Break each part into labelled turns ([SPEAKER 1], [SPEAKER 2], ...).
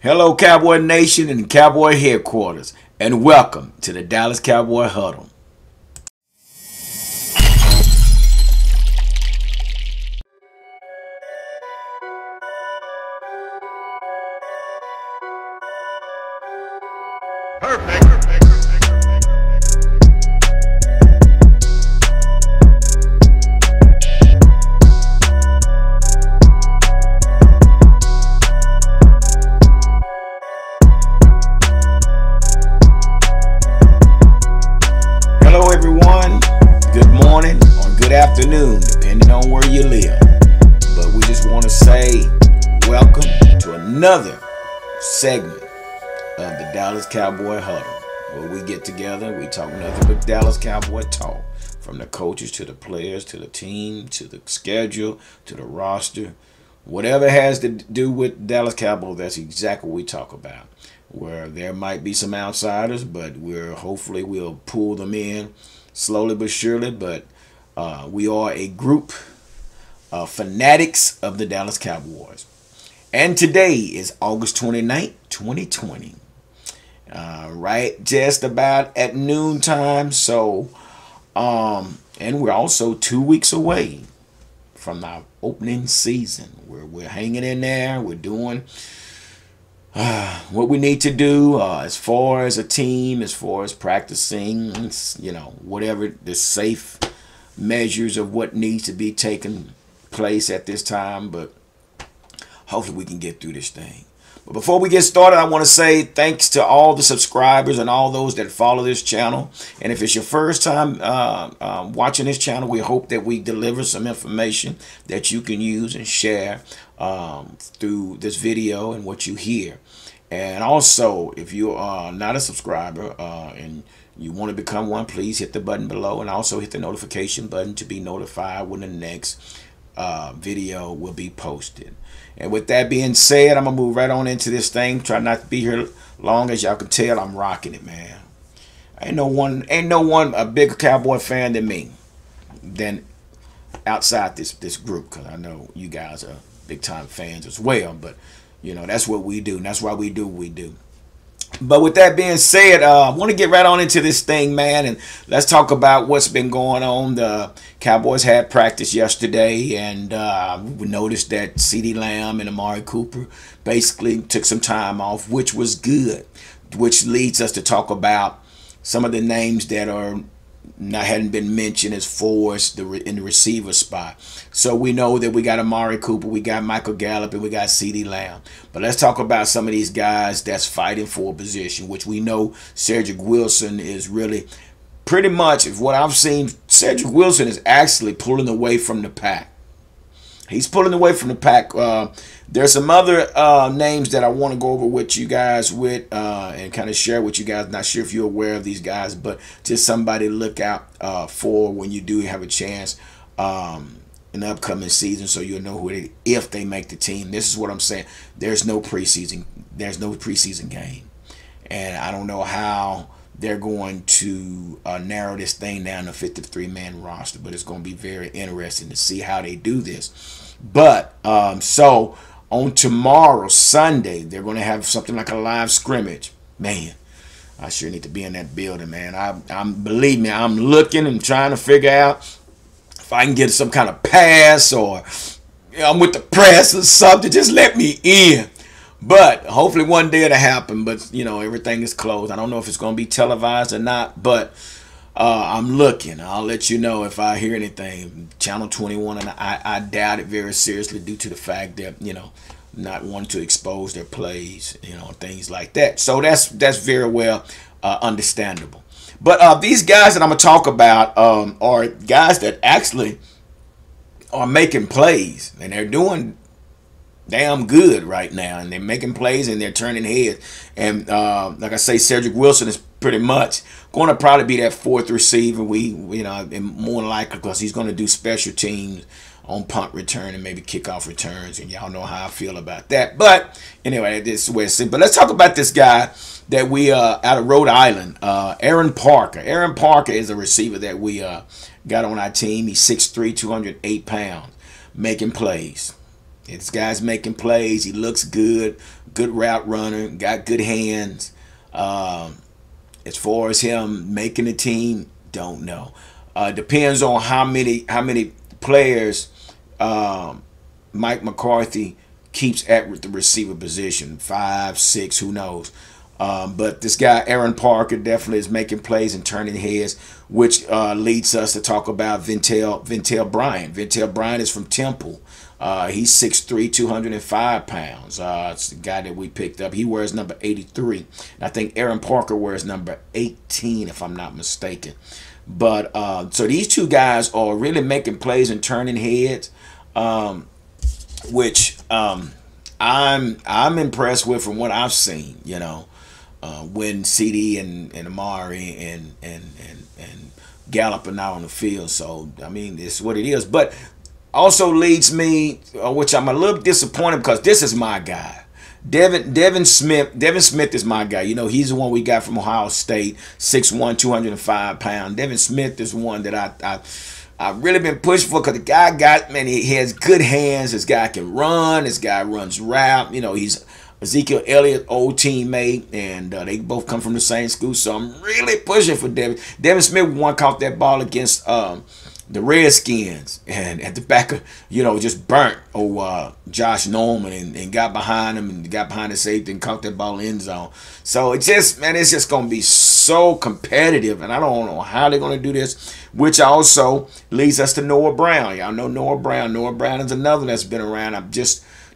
[SPEAKER 1] Hello, Cowboy Nation and Cowboy Headquarters, and welcome to the Dallas Cowboy Huddle. Hello, everyone. Good morning or good afternoon, depending on where you live. But we just want to say welcome to another segment of the Dallas Cowboy Huddle, where we get together, we talk nothing but Dallas Cowboy talk, from the coaches to the players to the team to the schedule to the roster. Whatever has to do with Dallas Cowboys, that's exactly what we talk about. Where there might be some outsiders, but hopefully we'll pull them in slowly but surely. But we are a group of fanatics of the Dallas Cowboys. And today is August 29th, 2020. Right just about at noontime. So, and we're also 2 weeks away from our opening season. We're hanging in there. We're doing what we need to do as far as a team, as far as practicing, whatever the safe measures of what needs to be taken place at this time. But hopefully we can get through this thing. But before we get started, I want to say thanks to all the subscribers and all those that follow this channel. And if it's your first time watching this channel, we hope that we deliver some information that you can use and share through this video and what you hear. And also, if you are not a subscriber and you want to become one, please hit the button below and also hit the notification button to be notified when the next video will be posted. And with that being said, I'm gonna move right on into this thing. Try not to be here long. As y'all can tell, I'm rocking it, man. Ain't no one a bigger Cowboy fan than me, than outside this group, because I know you guys are big time fans as well. But that's what we do, and that's why we do what we do. But with that being said, I want to get right on into this thing, man, and let's talk about what's been going on. The Cowboys had practice yesterday, and we noticed that CeeDee Lamb and Amari Cooper basically took some time off, which was good, which leads us to talk about some of the names that hadn't been mentioned as far as in the receiver spot. So we know that we got Amari Cooper, we got Michael Gallup, and we got CeeDee Lamb. But let's talk about some of these guys that's fighting for a position, which we know Cedric Wilson is really pretty much, if what I've seen, Cedric Wilson is actually pulling away from the pack. He's pulling away from the pack. There's some other names that I want to go over with you guys and kind of share with you guys. Not sure if you're aware of these guys, but just somebody to look out for when you do have a chance in the upcoming season, so you'll know if they make the team. This is what I'm saying. There's no preseason. There's no preseason game, and I don't know how they're going to narrow this thing down to 53-man roster, but it's going to be very interesting to see how they do this. But so on tomorrow, Sunday, they're going to have something like a live scrimmage. Man, I sure need to be in that building, man. Believe me, I'm looking and trying to figure out if I can get some kind of pass, or I'm with the press or something. Just let me in. But hopefully one day it'll happen. But everything is closed. I don't know if it's going to be televised or not, but I'm looking. I'll let you know if I hear anything. Channel 21, and I doubt it very seriously due to the fact that not wanting to expose their plays, things like that. So that's very well understandable. But these guys that I'm gonna talk about are guys that actually are making plays, and they're doing damn good right now, and they're making plays and they're turning heads. And like I say, Cedric Wilson is pretty much going to probably be that fourth receiver. And more likely because he's going to do special teams on punt return and maybe kickoff returns, and y'all know how I feel about that. But anyway, this is where it's. But let's talk about this guy that we out of Rhode Island, Aaron Parker. Aaron Parker is a receiver that we got on our team. He's 6'3", 208 pounds, making plays. This guy's making plays. He looks good. good route runner, got good hands. As far as him making the team, don't know. Depends on how many players Mike McCarthy keeps at the receiver position. 5, 6, who knows? But this guy Aaron Parker definitely is making plays and turning heads, which leads us to talk about Ventel Bryant. Ventel Bryant is from Temple. He's 6'3", 205 pounds. It's the guy that we picked up. He wears number 83. And I think Aaron Parker wears number 18, if I'm not mistaken. But so these two guys are really making plays and turning heads, which I'm impressed with from what I've seen. You know, when CD and Amari and Gallup are now on the field. So I mean, it's what it is. But also leads me, which I'm a little disappointed because this is my guy. Devin Smith is my guy. You know, he's the one we got from Ohio State, 6'1", 205 pounds. Devin Smith is one that I've really been pushing for because the guy he has good hands. This guy can run. This guy runs route. You know, he's Ezekiel Elliott's old teammate, and they both come from the same school. So I'm really pushing for Devin. Devin Smith caught that ball against the Redskins, and at the back of, you know, just burnt Josh Norman and got behind him and got behind the safety and caught that ball in the end zone. So it's just going to be so competitive, and I don't know how they're going to do this, which also leads us to Noah Brown. Y'all know Noah Brown. Noah Brown is another that's been around.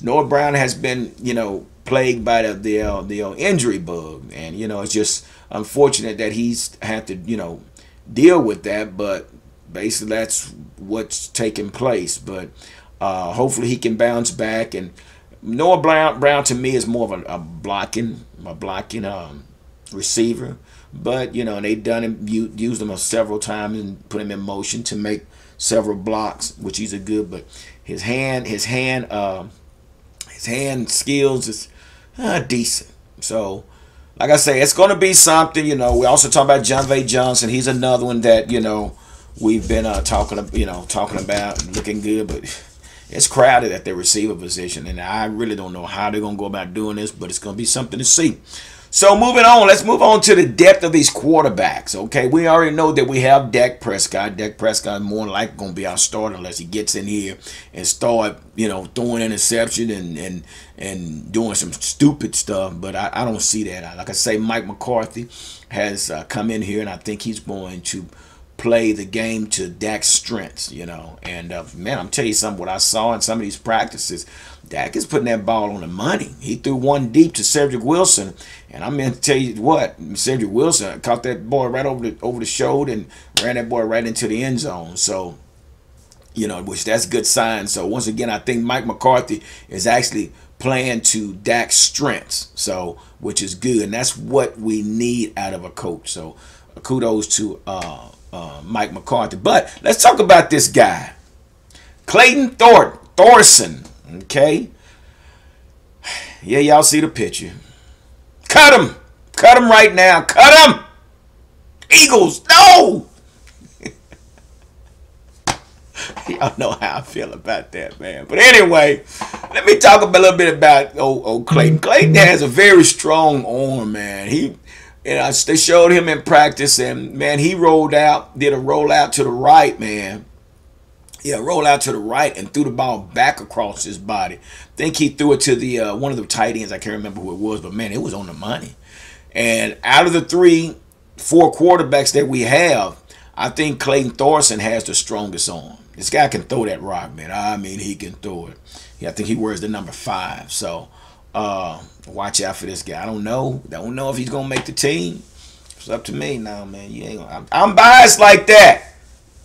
[SPEAKER 1] Noah Brown has been, you know, plagued by the injury bug, and, you know, it's just unfortunate that he's had to, you know, deal with that, but basically that's what's taking place. But hopefully he can bounce back. And Noah Brown to me is more of a blocking receiver. But, you know, they've done him, used him several times and put him in motion to make several blocks, which he's a good. But his hand skills is decent. So, like I say, it's going to be something. You know, we also talk about Jon'Vea Johnson. He's another one that, you know, we've been talking about, looking good, but it's crowded at their receiver position, and I really don't know how they're going to go about doing this, but it's going to be something to see. So moving on, let's move on to the depth of these quarterbacks. Okay, we already know that we have Dak Prescott. Dak Prescott is more than likely going to be our starter unless he gets in here and start, you know, throwing interception and doing some stupid stuff. But I don't see that. Like I say, Mike McCarthy has come in here, and I think he's going to play the game to Dak's strengths, you know. And man, I'm telling you something, what I saw in some of these practices, Dak is putting that ball on the money. He threw one deep to Cedric Wilson, and I'm going to tell you what, Cedric Wilson caught that boy right over the shoulder and ran that boy right into the end zone. So, you know, which that's a good sign. So once again, I think Mike McCarthy is actually playing to Dak's strengths, so which is good, and that's what we need out of a coach. So kudos to Mike McCarthy. But let's talk about this guy, Clayton Thorson. Okay, yeah, y'all see the picture. Cut him right now. Cut him, Eagles. No. Y'all know how I feel about that, man. But anyway, let me talk a little bit about old Clayton. Clayton has a very strong arm, man. They showed him in practice, and man, he did a rollout to the right, man. Yeah, roll out to the right and threw the ball back across his body. I think he threw it to the one of the tight ends. I can't remember who it was, but man, it was on the money. And out of the 3-4 quarterbacks that we have, I think Clayton Thorson has the strongest arm. This guy can throw that rock, man. I mean, he can throw it. Yeah, I think he wears the number 5. So watch out for this guy. I don't know if he's gonna make the team. It's up to me now, man. You ain't gonna, I'm biased like that.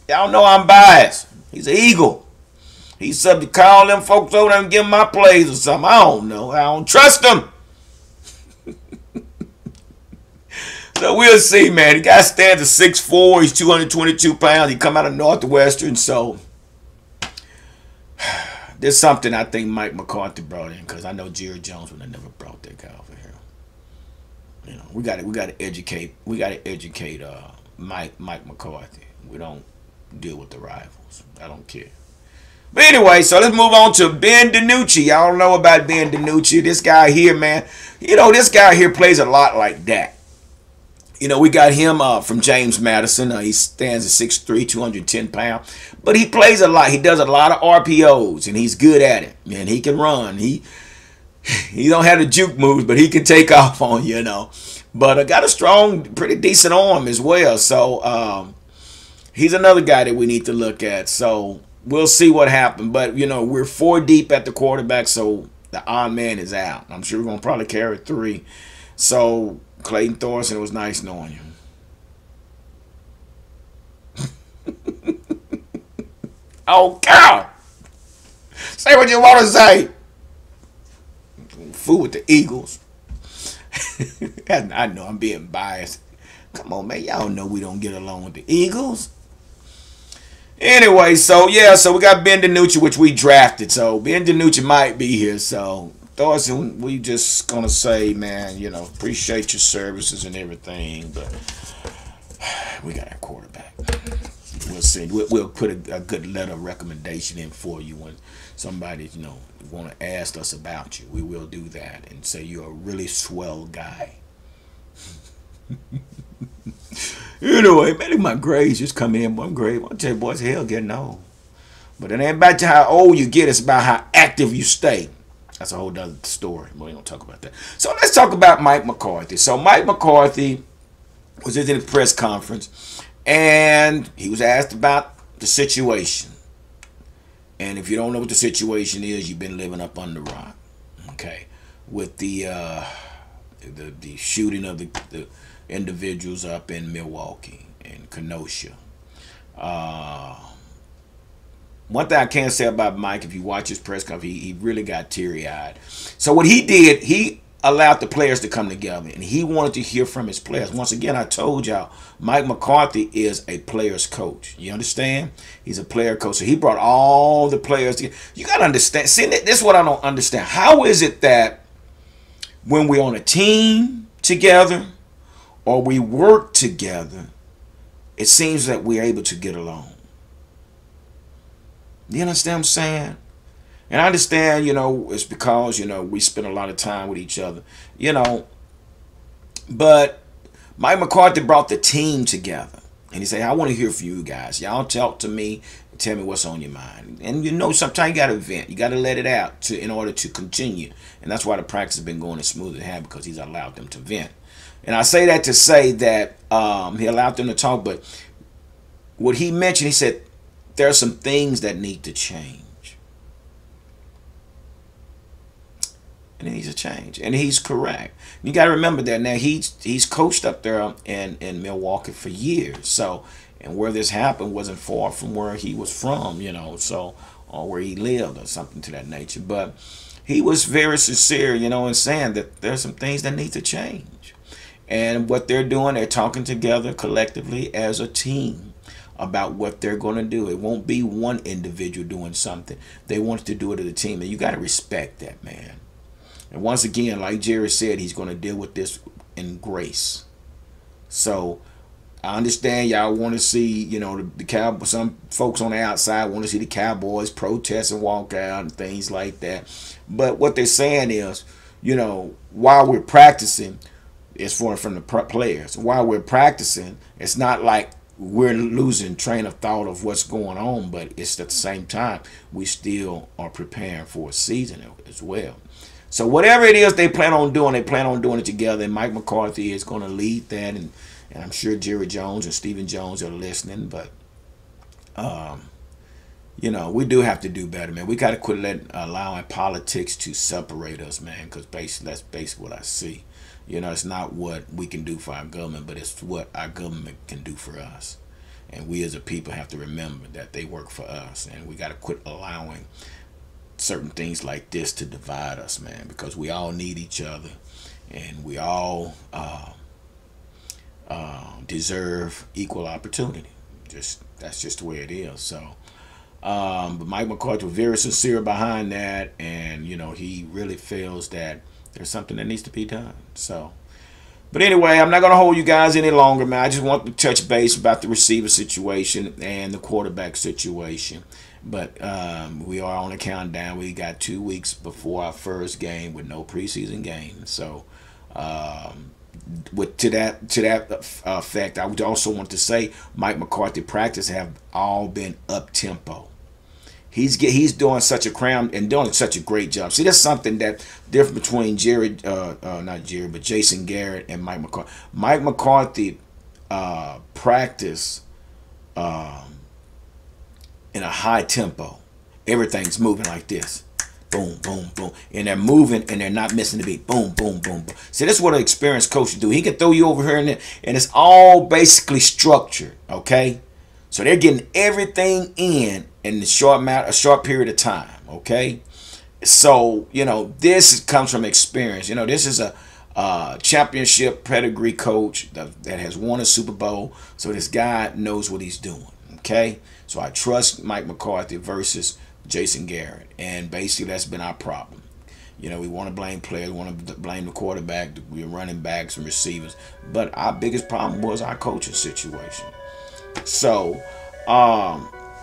[SPEAKER 1] Y'all know I'm biased. He's an Eagle. He's subject to call them folks over there and give him my plays or something. I don't know. I don't trust him. So we'll see, man. The guy stands at 6'4". He's 222 pounds. He come out of Northwestern. So there's something I think Mike McCarthy brought in, because I know Jerry Jones would have never brought that guy over here. You know, we got to educate. We got to educate Mike McCarthy. We don't deal with the rivals. I don't care. But anyway, so let's move on to Ben DiNucci. Y'all don't know about Ben DiNucci. This guy here, man. You know, this guy here plays a lot like that. You know, we got him from James Madison. He stands at 6'3", 210 pounds. But he plays a lot. He does a lot of RPOs, and he's good at it. Man, he can run. He don't have the juke moves, but he can take off on you, you know. But got a strong, pretty decent arm as well. So he's another guy that we need to look at. So we'll see what happens. But, you know, we're 4 deep at the quarterback, so the odd man is out. I'm sure we're going to probably carry 3. So Clayton Thorson, it was nice knowing you. Oh, God. Say what you want to say. Fool with the Eagles. I know I'm being biased. Come on, man. Y'all know we don't get along with the Eagles. Anyway, so yeah, so we got Ben DiNucci, which we drafted. So Ben DiNucci might be here. So Thorson, we just gonna say, man, you know, appreciate your services and everything, but we got a quarterback. We'll see. We'll put a good letter of recommendation in for you when somebody, you know, want to ask us about you. We will do that and say you're a really swell guy. Anyway, man, my grades just come in one grade. I'll tell you, boys, hell getting old. But it ain't about how old you get. It's about how active you stay. That's a whole other story. We ain't gonna talk about that. So let's talk about Mike McCarthy. So Mike McCarthy was in the press conference, and he was asked about the situation. And if you don't know what the situation is, you've been living up under the rock. Okay, with the shooting of the individuals up in Milwaukee and Kenosha. One thing I can say about Mike, if you watch his press conference, he really got teary-eyed. So what he did, he allowed the players to come together, and he wanted to hear from his players. Once again, I told y'all, Mike McCarthy is a player's coach. You understand? He's a player coach. So he brought all the players together. You got to understand. See, this is what I don't understand. How is it that when we're on a team together or we work together, it seems that we're able to get along? You understand what I'm saying? And I understand, you know, it's because, you know, we spend a lot of time with each other, you know. But Mike McCarthy brought the team together. And he said, I want to hear from you guys. Y'all talk to me and tell me what's on your mind. And, you know, sometimes you got to vent. You got to let it out in order to continue. And that's why the practice has been going as smooth as it has, because he's allowed them to vent. And I say that to say that he allowed them to talk. But what he mentioned, he said, there are some things that need to change. And it needs to change. And he's correct. You got to remember that now he's coached up there in Milwaukee for years. So, and where this happened wasn't far from where he was from, you know, so, or where he lived or something to that nature. But he was very sincere, you know, in saying that there's some things that need to change. And what they're doing, they're talking together collectively as a team about what they're going to do. It won't be one individual doing something. They want to do it as a team. And you got to respect that, man. And once again, like Jerry said, he's going to deal with this in grace. So I understand y'all want to see, you know, the Cowboys. Some folks on the outside want to see the Cowboys protest and walk out and things like that. But what they're saying is, you know, while we're practicing, it's from the players. While we're practicing, it's not like we're losing train of thought of what's going on, but it's at the same time we still are preparing for a season as well. So whatever it is they plan on doing it together, and Mike McCarthy is going to lead that, and I'm sure Jerry Jones and Stephen Jones are listening. But you know, we do have to do better, man. We got to quit allowing politics to separate us, man, because that's basically what I see. You know, it's not what we can do for our government, but it's what our government can do for us. And we as a people have to remember that they work for us. And we got to quit allowing certain things like this to divide us, man, because we all need each other. And we all deserve equal opportunity. That's just the way it is. So, but Mike McCarthy was very sincere behind that. And, you know, he really feels that there's something that needs to be done. So But anyway, I'm not going to hold you guys any longer, man. I just want to touch base about the receiver situation and the quarterback situation. But we are on a countdown. We got 2 weeks before our first game with no preseason game. So to that effect, I would also want to say Mike McCarthy practice have all been up tempo. He's doing such a crown and doing such a great job. See, that's something that different between Jason Garrett and Mike McCarthy. Mike McCarthy practice in a high tempo. Everything's moving like this. Boom, boom, boom. And they're moving and they're not missing the beat. Boom, boom, boom, boom. See, that's what an experienced coach do. He can throw you over here and there, and it's all basically structured, okay? So they're getting everything in a short period of time, okay? So, you know, this comes from experience. You know, this is a championship pedigree coach that has won a Super Bowl. So this guy knows what he's doing, okay? So I trust Mike McCarthy versus Jason Garrett. And basically that's been our problem. You know, we want to blame players, we want to blame the quarterback, we're running backs and receivers. But our biggest problem was our coaching situation. So,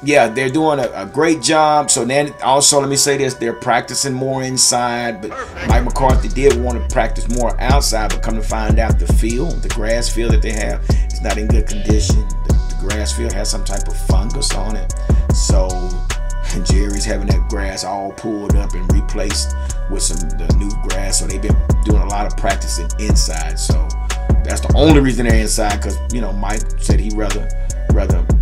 [SPEAKER 1] yeah, they're doing a great job. So then also, let me say this, they're practicing more inside, but Mike McCarthy did want to practice more outside, but come to find out the grass field that they have is not in good condition. The grass field has some type of fungus on it. So Jerry's having that grass all pulled up and replaced with the new grass. So they've been doing a lot of practicing inside. So that's the only reason they're inside, because, you know, Mike said he'd rather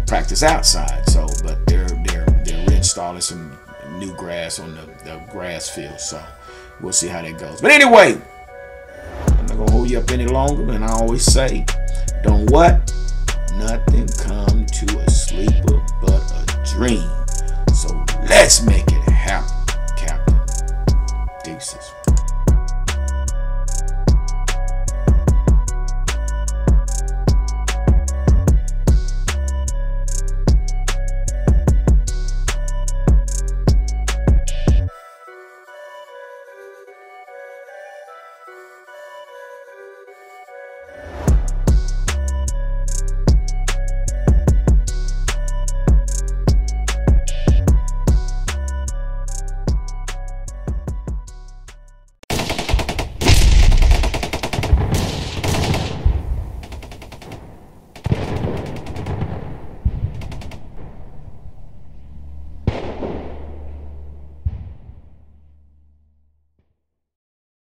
[SPEAKER 1] practice outside. So, but they're reinstalling some new grass on the grass field. So we'll see how that goes. But anyway, I'm not gonna hold you up any longer. And I always say, don't what? Nothing come to a sleeper but a dream. So let's make it happen, Captain. Deuces.